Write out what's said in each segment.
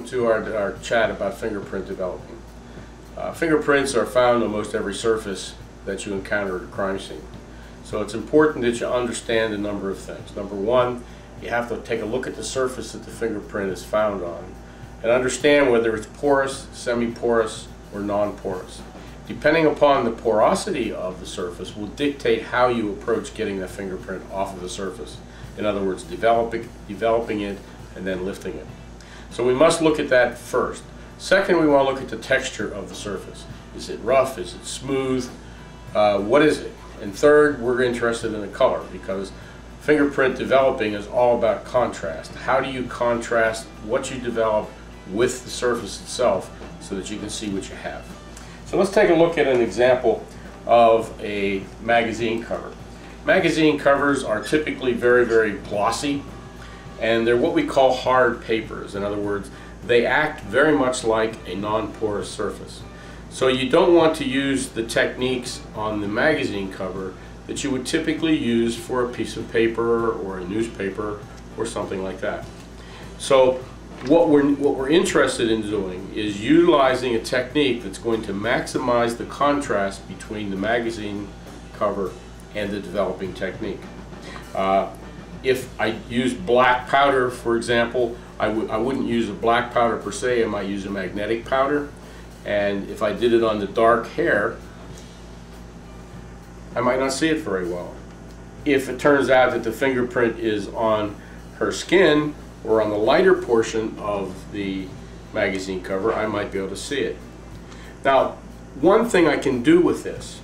to our chat about fingerprint developing. Fingerprints are found on most every surface that you encounter at a crime scene. So it's important that you understand a number of things. Number one, you have to take a look at the surface that the fingerprint is found on and understand whether it's porous, semi-porous, or non-porous. Depending upon the porosity of the surface will dictate how you approach getting that fingerprint off of the surface. In other words, developing it and then lifting it. So we must look at that first. Second, we want to look at the texture of the surface. Is it rough? Is it smooth? What is it? And third, we're interested in the color, because fingerprint developing is all about contrast. How do you contrast what you develop with the surface itself so that you can see what you have? So let's take a look at an example of a magazine cover. Magazine covers are typically very, very glossy, and they're what we call hard papers. In other words, they act very much like a non-porous surface. So you don't want to use the techniques on the magazine cover that you would typically use for a piece of paper or a newspaper or something like that. So what we're interested in doing is utilizing a technique that's going to maximize the contrast between the magazine cover and the developing technique. If I use black powder, for example, I wouldn't use a black powder per se. I might use a magnetic powder. And if I did it on the dark hair, I might not see it very well. If it turns out that the fingerprint is on her skin or on the lighter portion of the magazine cover, I might be able to see it. Now, one thing I can do with this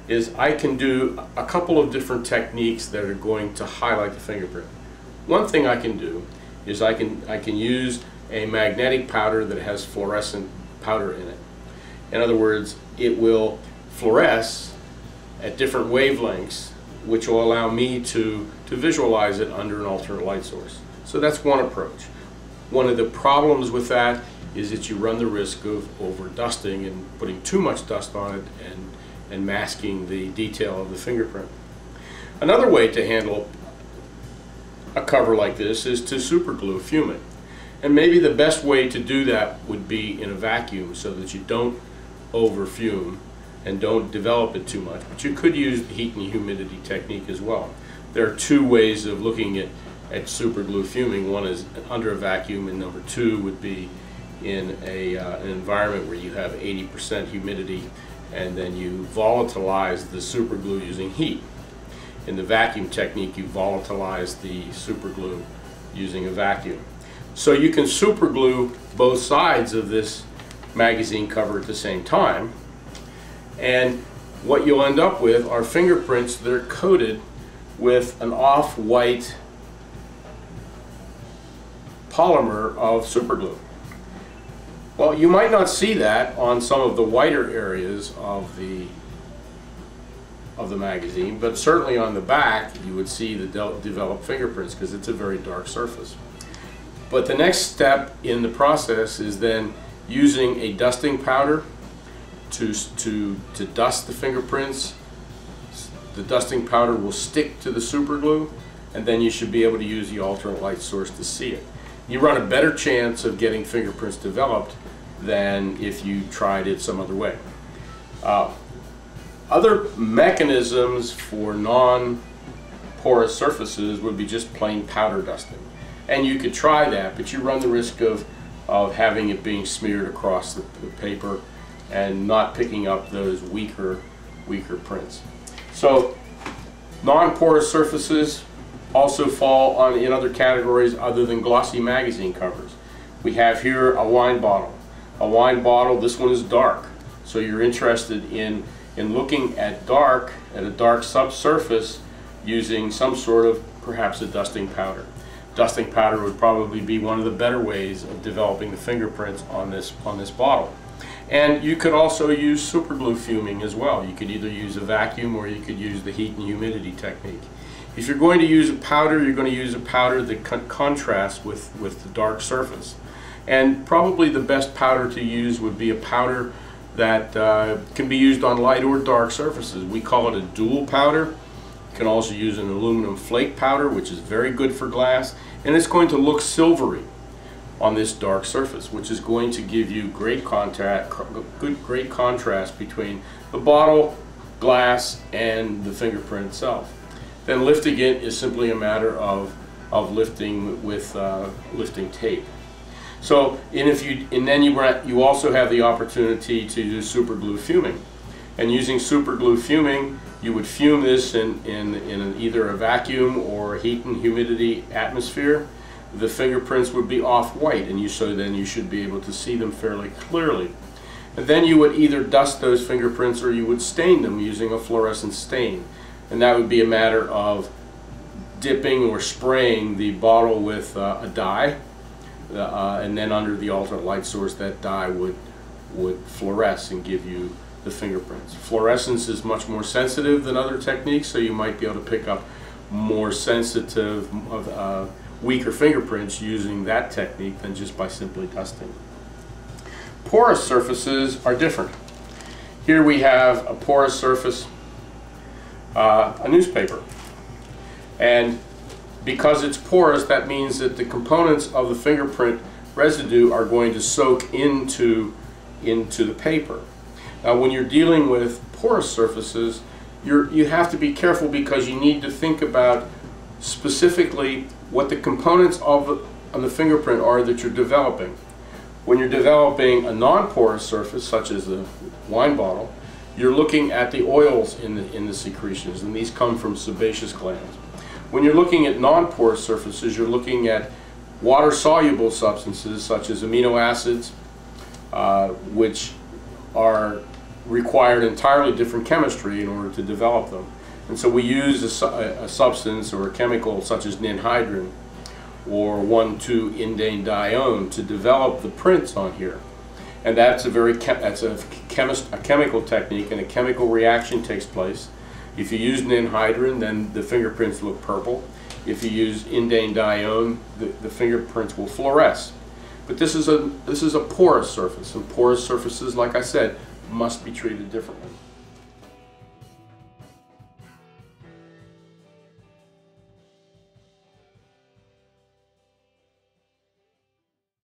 is I can do a couple of different techniques that are going to highlight the fingerprint. One thing I can do is I can use a magnetic powder that has fluorescent powder in it. In other words, it will fluoresce at different wavelengths, which will allow me to visualize it under an alternate light source. So that's one approach. One of the problems with that is that you run the risk of over dusting and putting too much dust on it and masking the detail of the fingerprint. Another way to handle a cover like this is to superglue, fume it. And maybe the best way to do that would be in a vacuum so that you don't over fume and don't develop it too much. But you could use the heat and humidity technique as well. There are two ways of looking at superglue fuming. One is under a vacuum, and number two would be in an environment where you have 80% humidity, and then you volatilize the superglue using heat. In the vacuum technique, you volatilize the superglue using a vacuum. So you can superglue both sides of this magazine cover at the same time, and what you'll end up with are fingerprints that are coated with an off-white polymer of superglue. Well, you might not see that on some of the whiter areas of the magazine, but certainly on the back you would see the developed fingerprints because it's a very dark surface. But the next step in the process is then using a dusting powder to dust the fingerprints. The dusting powder will stick to the superglue, and then you should be able to use the alternate light source to see it. You run a better chance of getting fingerprints developed than if you tried it some other way. Other mechanisms for non-porous surfaces would be just plain powder dusting. And you could try that, but you run the risk of having it being smeared across the paper and not picking up those weaker prints. So non-porous surfaces also fall in other categories other than glossy magazine covers. We have here a wine bottle. A wine bottle, this one is dark. So you're interested in looking at a dark subsurface using some sort of perhaps a dusting powder. Dusting powder would probably be one of the better ways of developing the fingerprints on this bottle. And you could also use superglue fuming as well. You could either use a vacuum or you could use the heat and humidity technique. If you're going to use a powder, you're going to use a powder that contrasts with the dark surface. And probably the best powder to use would be a powder that can be used on light or dark surfaces. We call it a dual powder. You can also use an aluminum flake powder, which is very good for glass, and it's going to look silvery on this dark surface, which is going to give you great contrast between the bottle, glass, and the fingerprint itself. Then lifting it is simply a matter of lifting with lifting tape. So, and then you also have the opportunity to do super glue fuming. And using super glue fuming, you would fume this in either a vacuum or heat and humidity atmosphere. The fingerprints would be off-white, and then you should be able to see them fairly clearly. And then you would either dust those fingerprints or you would stain them using a fluorescent stain. And that would be a matter of dipping or spraying the bottle with a dye, and then under the alternate light source, that dye would fluoresce and give you the fingerprints. Fluorescence is much more sensitive than other techniques, so you might be able to pick up more sensitive, weaker fingerprints using that technique than just by simply dusting. Porous surfaces are different. Here we have a porous surface, a newspaper. And because it's porous, that means that the components of the fingerprint residue are going to soak into the paper. Now, when you're dealing with porous surfaces, you have to be careful, because you need to think about specifically what the components of the fingerprint are that you're developing. When you're developing a non-porous surface, such as the wine bottle, you're looking at the oils in the secretions, and these come from sebaceous glands. When you're looking at non-porous surfaces, you're looking at water-soluble substances such as amino acids, which required entirely different chemistry in order to develop them. And so we use a substance or a chemical such as ninhydrin or 1,2-indane-dione to develop the prints on here. And that's a chemical technique, and a chemical reaction takes place. If you use ninhydrin, then the fingerprints look purple. If you use indane-dione, the fingerprints will fluoresce. But this is a porous surface, and porous surfaces, like I said, must be treated differently.